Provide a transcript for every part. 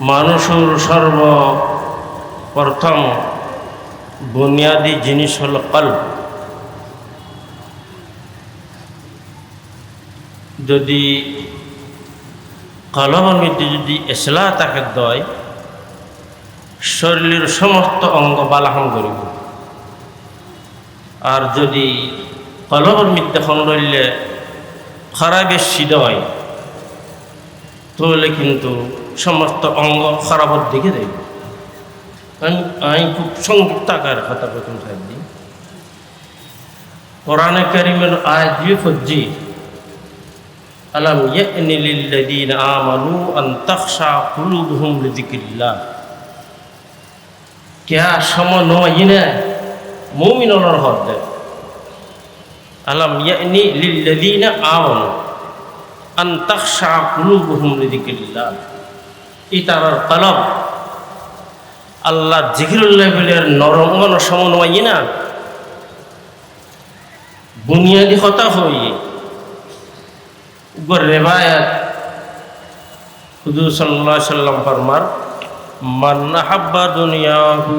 মানুষের সর্বপ্রথম বুনিয়াদী জিনিস হল কলব। যদি কলবের মধ্যে যদি ইসলাহ তাকে দেয়, শরীরের সমস্ত অঙ্গ বালাহাম করিব। আর যদি কলবের মধ্যে খন্ডলে খারাপের সিদয়, তাহলে কিন্তু সমস্ত অঙ্গ খারাপের দিকে দেব। আমি খুব সংক্ষিপ্ত আকারে কথা প্রথম সাহেব দিই। কোরআনে কারীমের আয়াত দিয়ে ফজি আলাম ইয়ানি লিল্লাযীনা আমানু আন তাখশা কুলুবুহুম লিযিকরিল্লাহ। क्या সময় নয় না মুমিনের হদে আলাম ইয়ানি লিল্লাযীনা আমানু আন তাখশা কুলুবুহুম লিযিকরিল্লাহ। ইতারার কলব আল্লাহ জিকিরুল্লাহ বলের নরঙ্গন সমন্বয় না বুনিয়াদি কথা হই রেবায়াত হুজুর সাল্লাল্লাহু আলাইহি সাল্লাম ফরমান মান আহাব্বা দুনিয়াহু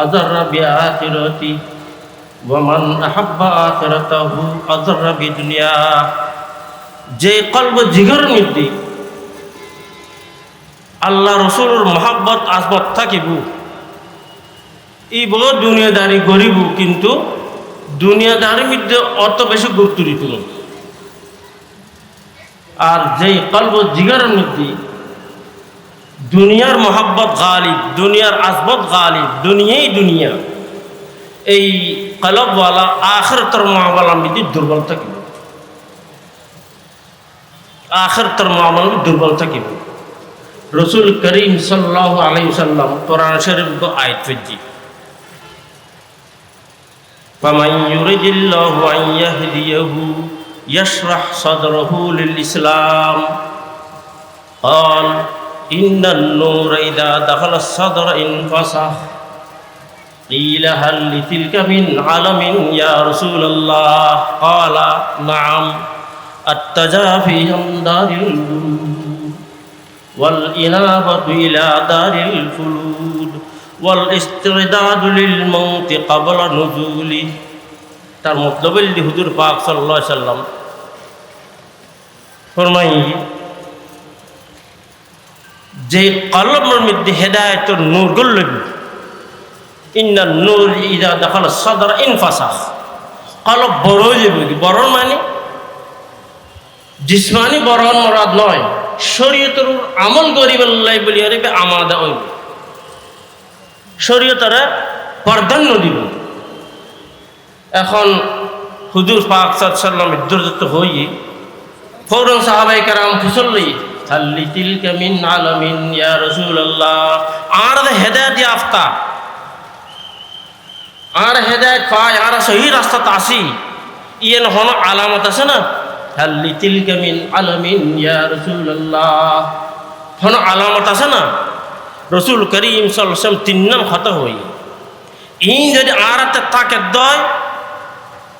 আযাররা বিআখিরাতি ওয়া মান আহাব্বা আখিরাতাহু আযাররা বিদুনিয়া। যে কলব জিগরের মধ্যে আল্লাহ রসুলের মহাব্বত আসবত থাকিব, এই বড় দুনিয়াদারি করিব, কিন্তু দুনিয়াদারির মধ্যে অত বেশি গুরুত্ব দিত না। আর যেই কলব জিগরের মধ্যে দুনিয়ার মহাব্বত গালিব, দুনিয়ার আসবত গালিব, দুনিয়াই দুনিয়া, এই কলবওয়ালা আখিরাতের মামলার মধ্যে দুর্বল থাকিব, আখিরাতের মামলার দুর্বল থাকিব। রসুল করিম সাল্লাল্লাহু আলাইহি ওয়াসাল্লাম কোরআন শরীফ को आयत फजी ফামান ইউরিদিল্লাহু আন ইয়াহদিয়াহু ইয়াশরাহ সাদরাহু লিল ইসলাম قال إن النور إذا دخل الصدر انفسح قيل هل لتلك من علم يا رسول الله قال نعم التجافي عن دار الجلود والإنابة إلى دار الخلود والاستعداد للموت قبل نزوله। তার মতলব হুজুর পাক সাল্লাল্লাহু আলাইহি সাল্লাম ফরমাই যে কলবের মধ্যে হেদায়েতের নূর গল্লব, ইন্নান নূর ইযা দাখালা সাদর ইনফাসাহ। কলব বড় হয়ে যাবে। বড় মানে জিসমানি বরণ মুরাদ নয়, শরীয়তের আমল করিবাল্লাহ বলি হইবে আমাদা হইব, শরীয়তের প্রাধান্য দিব। এখন হুজুর পাক সাল্লাল্লাহু আলাইহি সাল্লাম ইদ্দরত হই ফৌরন সাহাবায়ে কেরাম ফুসল্লি হাল্লি তিলকা মিন আলামিন ইয়া রাসূলুল্লাহ। আর হেদায়েত ইয়াফতা, আর হেদায়েত পায়, আর সহি রাস্তাতে আসি, ইয়েন হন আলামত আছে না, হাল্লি তিলকা মিন আলামিন ইয়া রাসূলুল্লাহ, হন আলামত আছে না। রসুল করিম সাল্লাল্লাহু আলাইহি ওয়াসাল্লাম তিন নাম কথা হই ইন যদি আরাতে তাকে দয়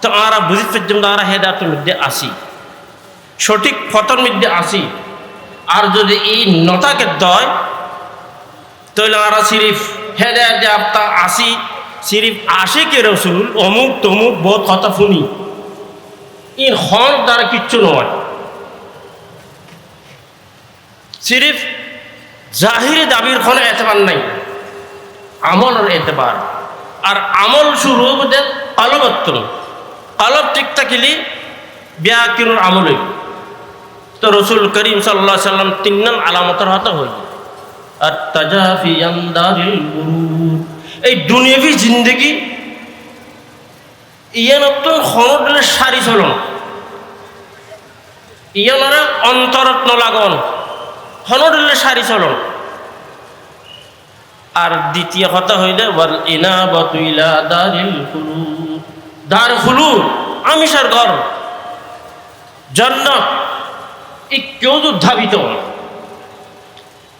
তো আরা বুঝি পর্যন্ত আরা হেদায়েতের মধ্যে আসি, সঠিক পথের মধ্যে আসি। আর যদি এই নতাকে দয় তাহলে আরা সিরিফ হেদায়েত যাপ্তা আসি, সিরিফ আশিকে রসুল অমুক তমুক বহুত কথা শুনি, ইন হন দ্বারা কিচ্ছু নয়। সিরিফ জাহিরি দাবির কোনো এতবার নাই, আমলের এতবার। আর আমল শুরু হবে কলবত্তর, কলব ঠিক থাকিলে ব্যাকিনুর আমল হইব। তো রসুল করিম সাল্লাল্লাহু আলাইহি সাল্লাম তিন নাম আলামতের হাতে হইল আর তাজাফি আন দারিল গুরুর। এই দুনিয়াবি জিন্দগি ইয়ান তো খনডলে সারি চলন, ইয়ানরে অন্তরত নলাগন, খনডলে সারি চলন। আর দ্বিতীয় কথা হইলে ওয়াল ইনাবাতু ইলা দারিল খুলুদ, দার খুলুদ আমিষার ঘর জান্নাত, এই কেউ উদ্ধাবিত।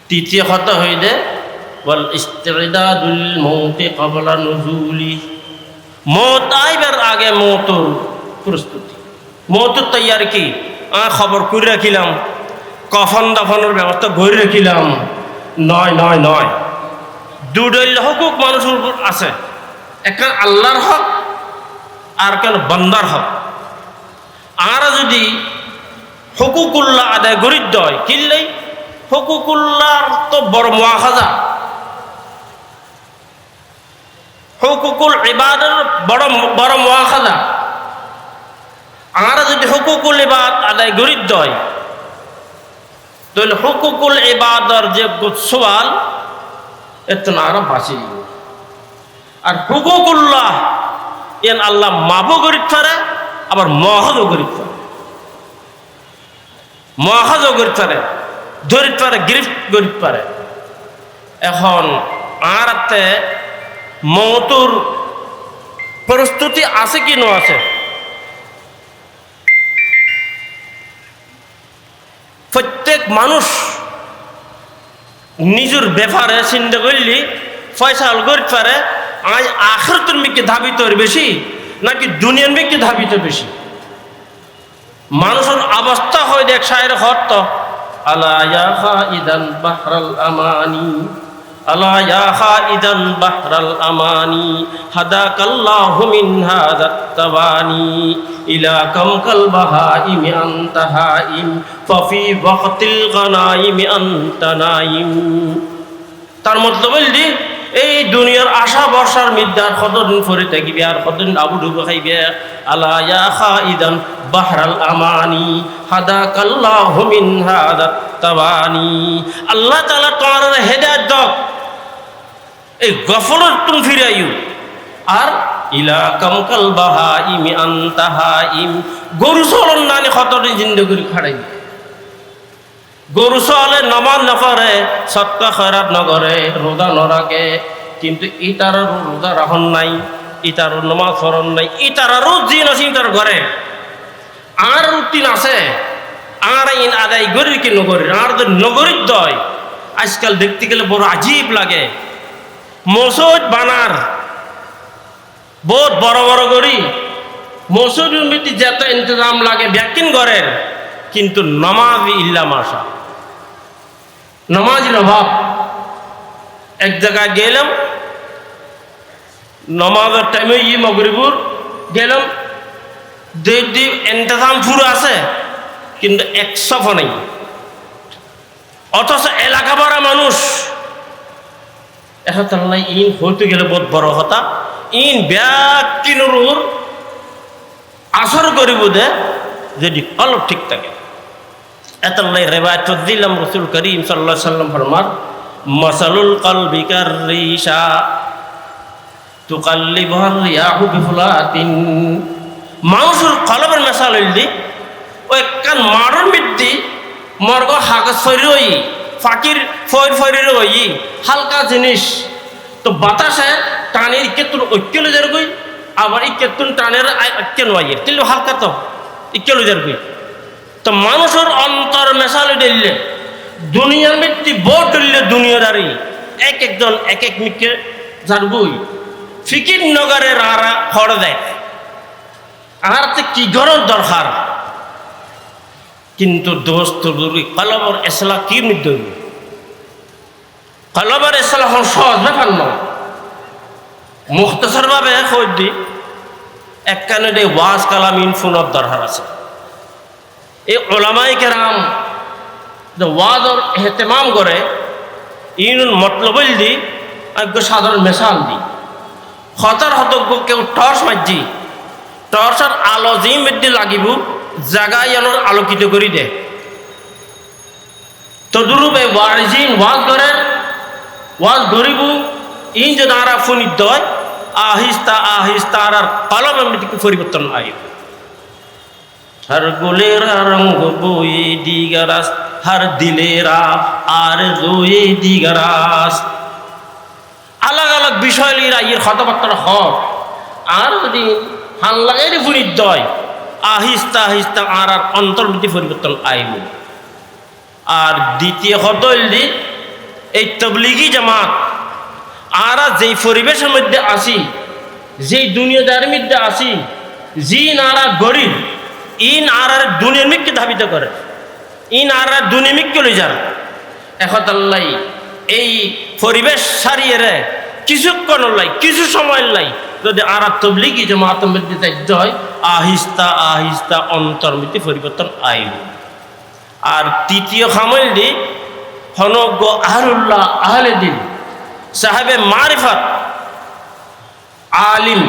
তৃতীয় কথা হইলে ওয়াল ইস্তিদাদুল মৌতি ক্বাবলা নুজুলি, মৌত আইবার আগে মৌতর প্রস্তুতি, মৌতের তৈয়ার কি খবর করে রাখিলাম, কফন দাফনের ব্যবস্থা করে রাখিলাম, নয় নয় নয়, দুইটা হকুক মানুষের উপর আছে, একটা আল্লাহর হক আর কেন বান্দার হক। আর যদি হকুকুল্লাহ আদায় গরিব দয় কিনলেই হকুকুল্লাহর তো বড় মুআখাযা, হকুকুল ইবাদের বড় বড় মুআখাযা। আর যদি হকুকুল ইবাদ আদায় গরিব দয় তাহলে হকুকুল ইবাদর যে সওয়াল এত না আরো বাঁচি। আর হুকুকুল্লাহ এন আল্লাহ মাফও গরিব পারে, আবার মহাজও গরিব পারে, মহাজও গরিব পারে, ধরিত পারে, গিরিফ গরিব পারে। এখন আর মৌতুর প্রস্তুতি আছে কি ন আছে? প্রত্যেক মানুষ নিজের ব্যাপারে চিন্তা করলি পয়সা গরিব পারে, আজ আখিরাতের মিকে ধাবিত বেশি নাকি দুনিয়ার মিকে ধাবিত বেশি? মানুষের অবস্থা হয় দেখ শায়ের হত আলা ইয়া খাইদান বাহরাল আমানি, আলা ইয়া খাইদান বাহরাল আমানি হাদাকাল্লাহু মিন হাযাত তাবানি ইলা কামকাল বাহাইমি আনতা হাইম ফাফি ওয়াক্তিল গানাইমি আনতা নাইম। তার মতলব হইলি এই দুনিয়ার আশা বর্ষার মিদ্যার কতদিন ফরে থাকিবে আর কতদিন আবু ডুবু খাইবে। আলা ইয়া খাইদান বাহরাল আমানি হাদাকাল্লাহু মিন হাযাত তাবানি। আল্লাহ তাআলা তোমার হেদায়েত দাও, এই গফলত তুমি ফিরাইও। আর ইলা কামকাল বাহাইমি আনতা হাইম, গরু চলন নানি কতদিন জিন্দগি খাড়াই, গরু চলে নমাজ নকরে, সৎকা খয়রাত নকরে, রোজা নরাখে, কিন্তু ইতার রোজা রাখন নাই, ইতার নমাজ ফরন নাই, ইতারও জিন আছে ইতার ঘরে। আর রুটিন আছে, আর ইন আদায় গরির কি নগরীর, আর তো নগরীর দয়। আজকাল দেখতে গেলে বড় আজীব লাগে, মসজিদ বানার বহুত বড় বড় গড়ি, মসজিদের মধ্যে যত ইন্তজাম লাগে ব্যাকিন ঘরের, কিন্তু নমাজ ইল্লা মাশা, নমাজের অভাব। এক জায়গায় গেলাম নমাজের টাইমে মগরিবুর গেলাম, দেখি ইন্তজাম পুরো আছে কিন্তু 100 নেই, অথচ এলাকা ভরা মানুষ। এখন ইন হইতে গেলে বহুত বড় কথা, ইন ব্যাকিনুর আসর করিব দে যদি অলপ ঠিক থাকে। এতলাই রেবায়ত দিলাম রাসূল করিম সাল্লাল্লাহু আলাইহি সাল্লাম ফরমান মাসালুল কলবি কাররিশা তুকাল্লিবুর রিয়াহু বিফুলাতিন। মানুষের কলবের মেসাল হইলি ওই কান মারুর মিদ্দি মর্গ হাগজ ফরিরই ফাকির ফরির হই হালকা জিনিস, তো বাতাসে টানের ইকেতুন ঐক্যলে যার গই, আবার ইকেতুন টানের ঐক্য নয়, তিল হালকা তো ইকেলে যার গই। তো মানুষের অন্তর মেশালে দিলে দুনিয়ার মৃত্যু বোট দিলে দুনিয়াদারি এক একজন এক এক মিকে যারগুই ফিকির নগরের আরা খড় দেয়, আর কি গরম দরকার। কিন্তু দোস্ত কলবর এসলা কি মৃত্যু, কলবর এসলা হল সহজ ব্যাপার নয়। মুখতসর ভাবে কই দি একখানে দে ওয়াজ কালাম ইনফুনের দরকার আছে। এই ওলামায়ে কেরাম যে ওয়াজর এহতেমাম করে ইন মতলব দি আজ্ঞ সাধারণ মেশাল দি হতার হতজ্ঞ কেউ টর্চ মারজি, টর্চের আলো যি মধ্যে লাগিব জাগায় এনোর আলোকিত করি দে। তদুরূপ এই ওয়াজিন ওয়াজ করে ওয়াজ গরিব ইন যদি আরা ফুনিত হয় আহিস্তা আহিস্তা আর কলমের মধ্যে পরিবর্তন আইব। हर गुलेरा रंग बोए दीगरास हर दिलेरा আর রয়ে দিগরাস। আলাগ আলাগ বিষয় লিরা ইয়ের কথাবার্তা হক আর যদি হান লাগাই ফুরিত দয় আহিস্তা আহিস্তা আর অন্তর্বৃত্তি পরিবর্তন আইব। আর দ্বিতীয় হতলি এই তবলিগি জামাত আর যেই পরিবেশের মধ্যে আসি, যেই দুনিয়াদারির মধ্যে আসি, জি নারা গরিব ইন আর দুনিয়ার মিককে ধাবিত করে, ইন আর দুনিয়া মিককে লই যান। এখন আল্লাহ এই পরিবেশ সারিয়ে রে কিছুক্ষণ লাই কিছু সময় লাই যদি আর তবলিগি জামাতের মধ্যে দায়িত্ব হয় আহিস্তা আহিস্তা অন্তর্মিতি পরিবর্তন আইব। আর তৃতীয় খামল দি হনজ্ঞ আহলুল্লাহ আহলে দিন সাহেবে মারিফাত আলিম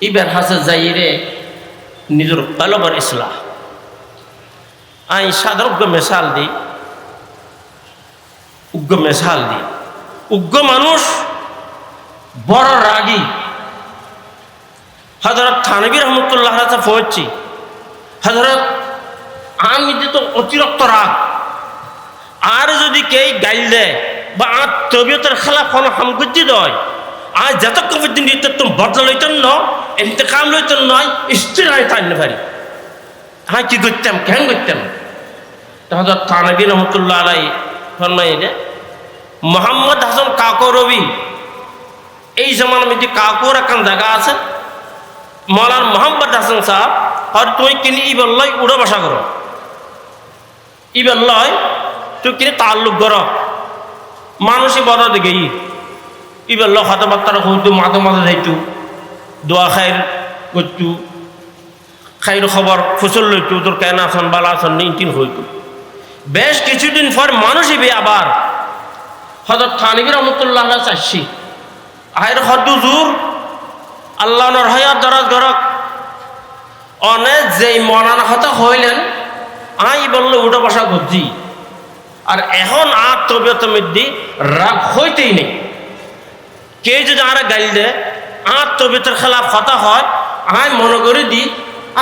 ইবের হাসে যাইরে নিজের কলবর ইসলাহ। আই সাধারণ মেশাল দিই উগ্র মানুষ বড় রাগী। হযরত থানভী রহমতুল্লাহ কাছে পৌঁছছি, হযরত আমি তো অতিরিক্ত রাগ, আর যদি কেই গাইল দেয় বা আর তবিয়তের খেলাফ কোনো হামগুজি দেয় আর যতক্ষণ পর্যন্ত তুমি বদলা লইতেন ন ইন্তেকাম লইতেন নয় স্থির হয় তাই না পারি হ্যাঁ কি করতাম কেন করতাম। হযরত থানভী রহমতুল্লাহ আলাই ফরমাই যে মোহাম্মদ হাসান কাকো রবি এই জমানার মধ্যে কাকুর একটা জায়গা আছে মৌলানা মোহাম্মদ হাসান সাহেব আর তুই কিনি ইবল্লয় উড়ো বসা করো, ইবল্লয় তুই কিনে তাল্লুক করো মানুষই বড় দিকে ইবল্ল কথাবার্তা হইতো মাঝে মাঝে যাইতো দোয়া খাইর করতু খাইর খবর ফসল লইতো তোর কেন আসন বালা আসন নিন হইতো। বেশ কিছুদিন পর মানুষই বে আবার হযরত থানভী রহমতুল্লাহ চাচ্ছি আয়ের হদ্দু জোর আল্লাহ নরহায়াত দরাজ গরক অনেক যেই মনানা হতা হইলেন আই বললে উঠা বসা করছি আর এখন আর তবিয়ত মধ্যে রাগ হইতেই নেই। কে যদি আর গাইল দে আর তবিয়তের খেলাফ হতা হয় আই মনে করে দি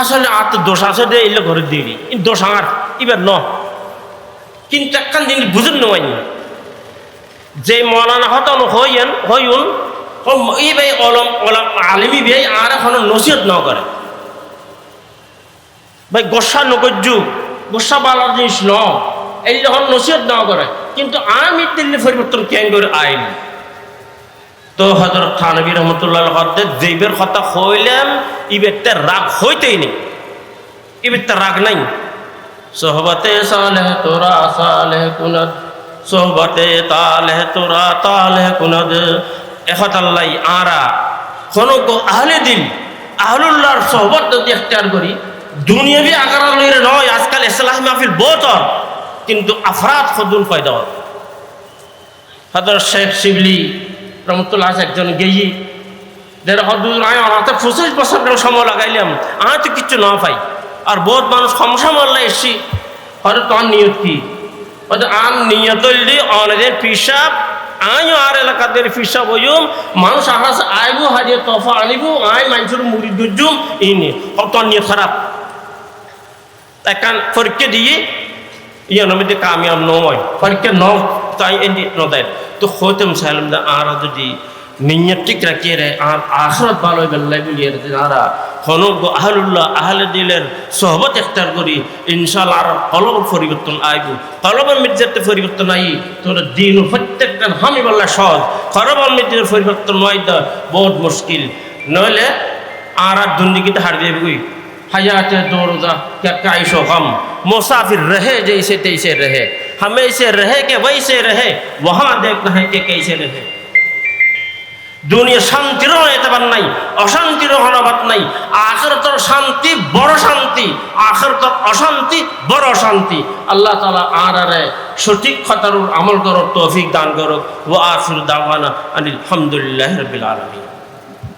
আসলে আর তো দোষ আছে দে এলে ঘরে দিয়ে দিই দোষ আর এবার ন কিন্তু একখান জিনিস বুঝেন নয়নি যে মৌলানা হতন হইন এই ভাই অলম অলম আলিমি ভাই আর এখন নসিহত ন করে ভাই গোসা নগজ্জু গোসা বালার জিনিস ন এই যখন নসিহত ন করে কিন্তু আমি দিল্লি পরিবর্তন কেন করে আইন। তো হযরত থানভী রহমতুল্লাহ যেইবের কথা হইলাম ইবেরতে রাগ হইতেই নেই, ইবেরতে রাগ নাই। সোহবতে সালেহ তোরা সালেহ কুনাদ সোহবতে তালেহ তোরা তালেহ কুনাদ এখত আল্লাহ আরা কোনো আহলে দিন আহলুল্লাহর সোহবত যদি এখতিয়ার করি দুনিয়াবি আকার লইরে নয়। আজকাল ইসলাহি মাহফিল বহুত কিন্তু আফরাদ খদুন পয়দা হয়। হযরত শেখ শিবলি রহমতুল্লাহ একজন গেই দেড় হদুর আয় আমার 25 বছর সময় লাগাইলাম আমি তো কিচ্ছু না পাই আর বহুত মানুষ সমস্যা এসছি হয়তো তোর নিয়ত কি হয়তো আম নিয়ত অনেক পিসাব আমিও আর এলাকাদের পিসাব হইম মানুষ আমার আইব হাজিয়ে তফা আনিব আই মানুষের মুড়ি গুজুম এই নিয়ে তোর নিয়ত খারাপ এখন পরীক্ষা দিয়ে ইয়ানোর মধ্যে কামিয়াব নয় পরীক্ষা ন তাই এনে নদায় তো হইতাম চাইলাম আর যদি নিয়ত ঠিক রাখিয়ে রে আর আখরাত ভালো বেল্লাই বলিয়ে আর হনজ্ঞ আহলুল্লাহ আহলে দিলের সোহবত এখতিয়ার করি ইনশাআল্লাহ আর কলবের পরিবর্তন আইব। কলবের মধ্যে পরিবর্তন আই তোর দিন প্রত্যেকটা হামি বললা সহজ কলবের মধ্যে পরিবর্তন নয় তো বহুত মুশকিল নইলে আর দুর্নীতিতে হার যাবে हयात दौरदा क्या काइशो गम मुसाफिर रहे जैसे तैसे रहे हमें ऐसे रहे के वैसे रहे वहाँ देखना है कि कैसे रहे। दुनिया शांतिर एतबार नहीं अशांतिर हनबात नहीं आखिरतर शांति बड़ शांति आखिरतर अशांति बड़ अशांति। अल्लाह ताला आरे सठिक खतर अमल करो तौफिक दान करो। वो आखिर दावाना अनिल हम्दुलिल्लाहि रब्बिल आलमीन।